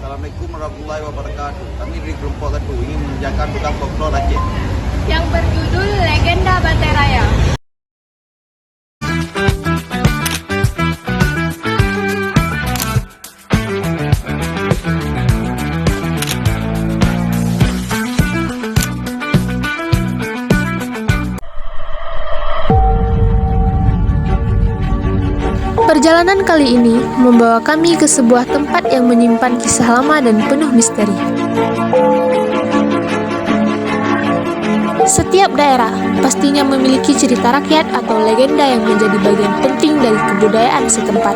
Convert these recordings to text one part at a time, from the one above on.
Assalamualaikum warahmatullahi wabarakatuh. Kami dari kelompok Gadu ingin menunjukkan tentang folklore Aceh yang berjudul Legenda Batai Raya. Perjalanan kali ini membawa kami ke sebuah tempat yang menyimpan kisah lama dan penuh misteri. Setiap daerah pastinya memiliki cerita rakyat atau legenda yang menjadi bagian penting dari kebudayaan setempat.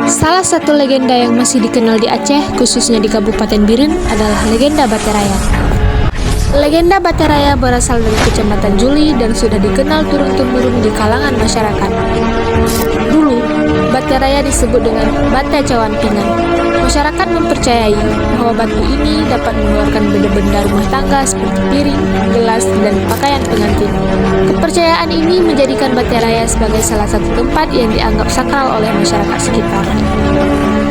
Salah satu legenda yang masih dikenal di Aceh, khususnya di Kabupaten Biren, adalah legenda Batai Raya. Legenda Batai Raya berasal dari Kecamatan Juli dan sudah dikenal turun-temurun di kalangan masyarakat. Dulu, Batai Raya disebut dengan Batai Cawan Pinang. Masyarakat mempercayai bahwa batu ini dapat mengeluarkan benda-benda rumah tangga seperti piring, gelas, dan pakaian pengantin. Kepercayaan ini menjadikan Batai Raya sebagai salah satu tempat yang dianggap sakral oleh masyarakat sekitar.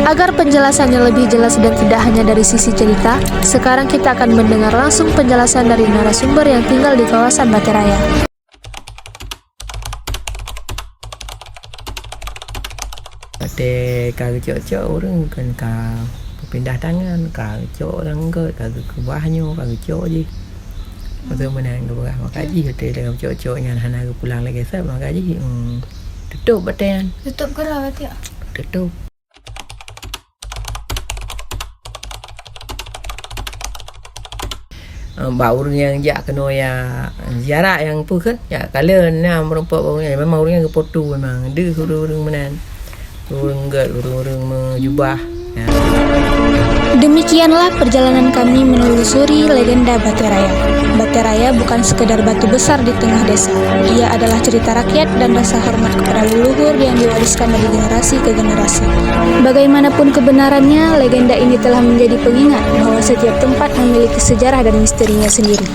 Agar penjelasannya lebih jelas dan tidak hanya dari sisi cerita, sekarang kita akan mendengar langsung penjelasan dari narasumber yang tinggal di kawasan Batai Raya. Ada cok-cok orang kan pindah tangan cok orang ke bawahnya cok je. Masa menang ke bawah makaji hotel dengan cok-coknya hana ke pulang lagi sah makaji tutup batan. Tutup ke lah berarti ya? Tutup. Bau yang jak kena ya jarak yang pu kan ya kalian nak merompak baunya memang orang yang ke potu memang dia orang menan. Urung menjubah. Ya. Demikianlah perjalanan kami menelusuri legenda Batai Raya. Batai Raya bukan sekedar batu besar di tengah desa. Ia adalah cerita rakyat dan rasa hormat kepada leluhur yang diwariskan dari generasi ke generasi. Bagaimanapun kebenarannya, legenda ini telah menjadi pengingat bahwa setiap tempat memiliki sejarah dan misterinya sendiri.